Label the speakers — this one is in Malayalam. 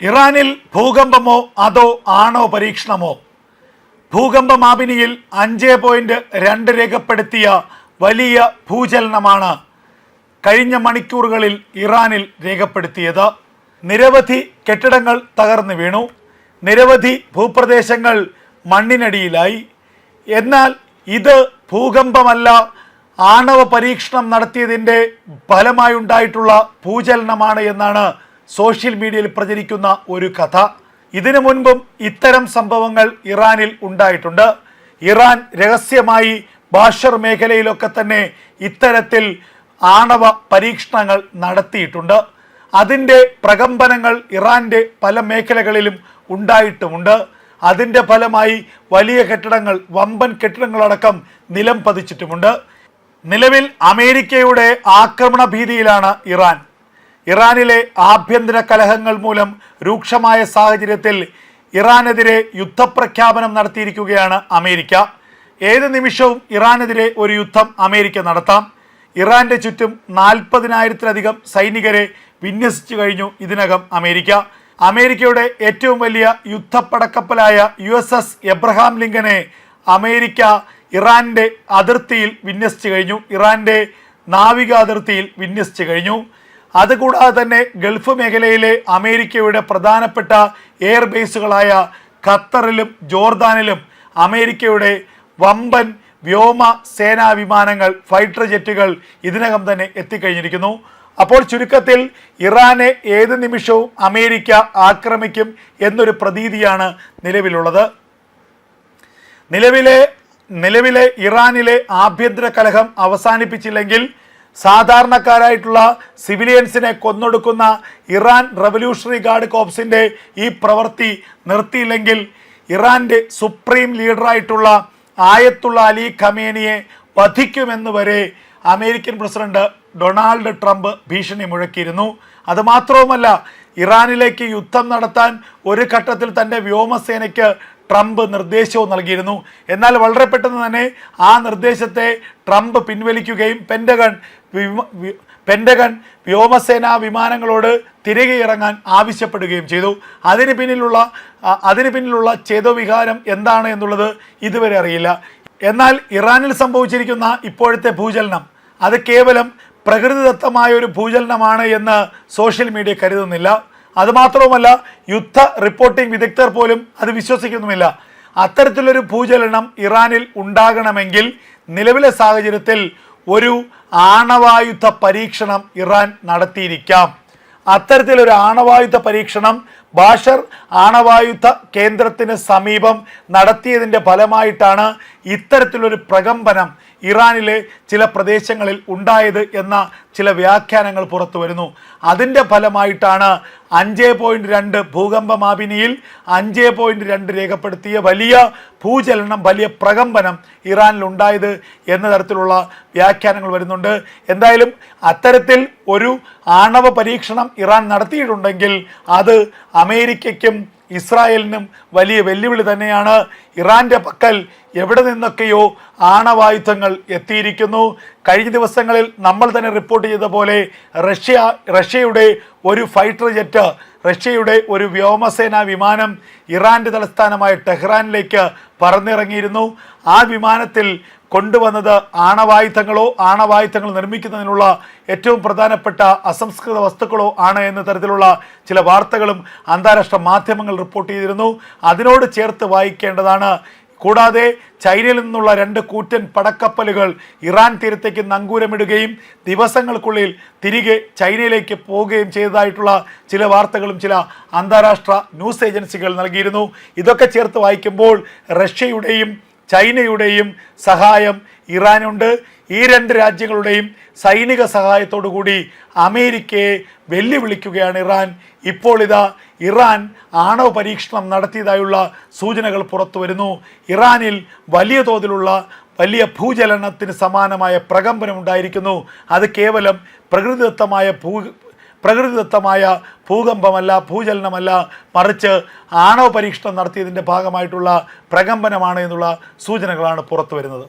Speaker 1: ഇറാനിൽ ഭൂകമ്പമോ അതോ ആണവ പരീക്ഷണമോ? ഭൂകമ്പമാപിനിയിൽ 5.2 രേഖപ്പെടുത്തിയ വലിയ ഭൂചലനമാണ് കഴിഞ്ഞ മണിക്കൂറുകളിൽ ഇറാനിൽ രേഖപ്പെടുത്തിയത്. നിരവധി കെട്ടിടങ്ങൾ തകർന്നു വീണു, നിരവധി ഭൂപ്രദേശങ്ങൾ മണ്ണിനടിയിലായി. എന്നാൽ ഇത് ഭൂകമ്പമല്ല, ആണവ പരീക്ഷണം നടത്തിയതിൻ്റെ ഫലമായുണ്ടായിട്ടുള്ള ഭൂചലനമാണ് എന്നാണ് സോഷ്യൽ മീഡിയയിൽ പ്രചരിക്കുന്ന ഒരു കഥ. ഇതിനു മുൻപും ഇത്തരം സംഭവങ്ങൾ ഇറാനിൽ ഉണ്ടായിട്ടുണ്ട്. ഇറാൻ രഹസ്യമായി ബാഷർ മേഖലയിലൊക്കെ തന്നെ ഇത്തരത്തിൽ ആണവ പരീക്ഷണങ്ങൾ നടത്തിയിട്ടുണ്ട്. അതിൻ്റെ പ്രകമ്പനങ്ങൾ ഇറാൻ്റെ പല മേഖലകളിലും ഉണ്ടായിട്ടുമുണ്ട്. അതിൻ്റെ ഫലമായി വലിയ കെട്ടിടങ്ങൾ, വമ്പൻ കെട്ടിടങ്ങളടക്കം നിലം പതിച്ചിട്ടുമുണ്ട്. നിലവിൽ അമേരിക്കയുടെ ആക്രമണ ഭീതിയിലാണ് ഇറാൻ. ഇറാനിലെ ആഭ്യന്തര കലഹങ്ങൾ മൂലം രൂക്ഷമായ സാഹചര്യത്തിൽ ഇറാനെതിരെ യുദ്ധപ്രഖ്യാപനം നടത്തിയിരിക്കുകയാണ് അമേരിക്ക. ഏത് നിമിഷവും ഇറാനെതിരെ ഒരു യുദ്ധം അമേരിക്ക നടത്താം. ഇറാന്റെ ചുറ്റും 40,000-ലധികം സൈനികരെ വിന്യസിച്ചു കഴിഞ്ഞു ഇതിനകം അമേരിക്ക. അമേരിക്കയുടെ ഏറ്റവും വലിയ യുദ്ധപ്പടക്കപ്പലായ USS എബ്രഹാം ലിങ്കനെ അമേരിക്ക ഇറാന്റെ അതിർത്തിയിൽ വിന്യസിച്ചു കഴിഞ്ഞു, ഇറാന്റെ നാവിക അതിർത്തിയിൽ വിന്യസിച്ചു കഴിഞ്ഞു. അതുകൂടാതെ തന്നെ ഗൾഫ് മേഖലയിലെ അമേരിക്കയുടെ പ്രധാനപ്പെട്ട എയർ ബേസുകളായ ഖത്തറിലും ജോർദാനിലും അമേരിക്കയുടെ വമ്പൻ വ്യോമ സേനാ വിമാനങ്ങൾ, ഫൈറ്റർ ജെറ്റുകൾ ഇതിനകം തന്നെ എത്തിക്കഴിഞ്ഞിരിക്കുന്നു. അപ്പോൾ ചുരുക്കത്തിൽ ഇറാനെ ഏത് നിമിഷവും അമേരിക്ക ആക്രമിക്കും എന്നൊരു പ്രതീതിയാണ് നിലവിലുള്ളത്. നിലവിലെ ഇറാനിലെ ആഭ്യന്തര കലഹം അവസാനിപ്പിച്ചില്ലെങ്കിൽ, സാധാരണക്കാരായിട്ടുള്ള സിവിലിയൻസിനെ കൊന്നൊടുക്കുന്ന ഇറാൻ റവല്യൂഷണറി ഗാർഡ് കോപ്സിൻ്റെ ഈ പ്രവൃത്തി നിർത്തിയില്ലെങ്കിൽ ഇറാൻ്റെ സുപ്രീം ലീഡറായിട്ടുള്ള ആയത്തുള്ള അലി ഖമേനിയെ വധിക്കുമെന്ന് വരെ അമേരിക്കൻ പ്രസിഡന്റ് ഡൊണാൾഡ് ട്രംപ് ഭീഷണി മുഴക്കിയിരുന്നു. അതുമാത്രവുമല്ല, ഇറാനിലേക്ക് യുദ്ധം നടത്താൻ ഒരു ഘട്ടത്തിൽ തൻ്റെ വ്യോമസേനയ്ക്ക് ട്രംപ് നിർദ്ദേശവും നൽകിയിരുന്നു. എന്നാൽ വളരെ പെട്ടെന്ന് തന്നെ ആ നിർദ്ദേശത്തെ ട്രംപ് പിൻവലിക്കുകയും പെൻറ്റഗൺ വ്യോമസേനാ വിമാനങ്ങളോട് തിരികെ ഇറങ്ങാൻ ആവശ്യപ്പെടുകയും ചെയ്തു. അതിന് പിന്നിലുള്ള ചേതോവികാരം എന്താണ് എന്നുള്ളത് ഇതുവരെ അറിയില്ല. എന്നാൽ ഇറാനിൽ സംഭവിച്ചിരിക്കുന്ന ഇപ്പോഴത്തെ ഭൂചലനം അത് കേവലം പ്രകൃതിദത്തമായ ഒരു ഭൂചലനമാണ് എന്ന് സോഷ്യൽ മീഡിയ കരുതുന്നില്ല. അതുമാത്രവുമല്ല, യുദ്ധ റിപ്പോർട്ടിംഗ് വിദഗ്ധർ പോലും അത് വിശ്വസിക്കുന്നുമില്ല. അത്തരത്തിലൊരു ഭൂചലനം ഇറാനിൽ ഉണ്ടാകണമെങ്കിൽ നിലവിലെ സാഹചര്യത്തിൽ ഒരു ആണവായുധ പരീക്ഷണം ഇറാൻ നടത്തിയിരിക്കാം. അത്തരത്തിലൊരു ആണവായുധ പരീക്ഷണം ബാഷർ ആണവായുധ കേന്ദ്രത്തിന് സമീപം നടത്തിയതിൻ്റെ ഫലമായിട്ടാണ് ഇത്തരത്തിലൊരു പ്രകമ്പനം ഇറാനിലെ ചില പ്രദേശങ്ങളിൽ ഉണ്ടായത് എന്ന ചില വ്യാഖ്യാനങ്ങൾ പുറത്തു വരുന്നു. അതിൻ്റെ ഫലമായിട്ടാണ് 5.2 ഭൂകമ്പമാപിനിയിൽ 5.2 രേഖപ്പെടുത്തിയ വലിയ ഭൂചലനം, വലിയ പ്രകമ്പനം ഇറാനിലുണ്ടായത് എന്ന തരത്തിലുള്ള വ്യാഖ്യാനങ്ങൾ വരുന്നുണ്ട്. എന്തായാലും അത്തരത്തിൽ ഒരു ആണവ പരീക്ഷണം ഇറാൻ നടത്തിയിട്ടുണ്ടെങ്കിൽ അത് അമേരിക്കയ്ക്കും ഇസ്രായേലിനും വലിയ വെല്ലുവിളി തന്നെയാണ്. ഇറാൻ്റെ പക്കൽ എവിടെ നിന്നൊക്കെയോ ആണവായുധങ്ങൾ എത്തിയിരിക്കുന്നു. കഴിഞ്ഞ ദിവസങ്ങളിൽ നമ്മൾ തന്നെ റിപ്പോർട്ട് ചെയ്ത പോലെ റഷ്യയുടെ ഒരു ഫൈറ്റർ ജെറ്റ്, റഷ്യയുടെ ഒരു വ്യോമസേനാ വിമാനം ഇറാൻ്റെ തലസ്ഥാനമായ ടെഹ്റാനിലേക്ക് പറന്നിറങ്ങിയിരുന്നു. ആ വിമാനത്തിൽ കൊണ്ടുവന്നത് ആണവായുധങ്ങൾ നിർമ്മിക്കുന്നതിനുള്ള ഏറ്റവും പ്രധാനപ്പെട്ട അസംസ്കൃത വസ്തുക്കളോ ആണ് എന്ന തരത്തിലുള്ള ചില വാർത്തകളും അന്താരാഷ്ട്ര മാധ്യമങ്ങൾ റിപ്പോർട്ട് ചെയ്തിരുന്നു. അതിനോട് ചേർത്ത് വായിക്കേണ്ടതാണ്. കൂടാതെ ചൈനയിൽ നിന്നുള്ള 2 കൂറ്റൻ പടക്കപ്പലുകൾ ഇറാൻ തീരത്തേക്ക് നങ്കൂരമിടുകയും ദിവസങ്ങൾക്കുള്ളിൽ തിരികെ ചൈനയിലേക്ക് പോവുകയും ചെയ്തതായിട്ടുള്ള ചില വാർത്തകളും ചില അന്താരാഷ്ട്ര ന്യൂസ് ഏജൻസികൾ നൽകിയിരുന്നു. ഇതൊക്കെ ചേർത്ത് വായിക്കുമ്പോൾ റഷ്യയുടെയും ചൈനയുടെയും സഹായം ഇറാനുണ്ട്. ഈ 2 രാജ്യങ്ങളുടെയും സൈനിക സഹായത്തോടു കൂടി അമേരിക്കയെ വെല്ലുവിളിക്കുകയാണ് ഇറാൻ. ഇപ്പോൾ ഇതാ ഇറാൻ ആണവ പരീക്ഷണം നടത്തിയതായുള്ള സൂചനകൾ പുറത്തു വരുന്നു. ഇറാനിൽ വലിയ തോതിലുള്ള വലിയ ഭൂചലനത്തിന് സമാനമായ പ്രകമ്പനം ഉണ്ടായിരിക്കുന്നു. അത് കേവലം പ്രകൃതിദത്തമായ ഭൂകമ്പമല്ല, ഭൂചലനമല്ല, മറിച്ച് ആണവ പരീക്ഷണം നടത്തിയതിൻ്റെ ഭാഗമായിട്ടുള്ള പ്രകമ്പനമാണ് എന്നുള്ള സൂചനകളാണ് പുറത്തു വരുന്നത്.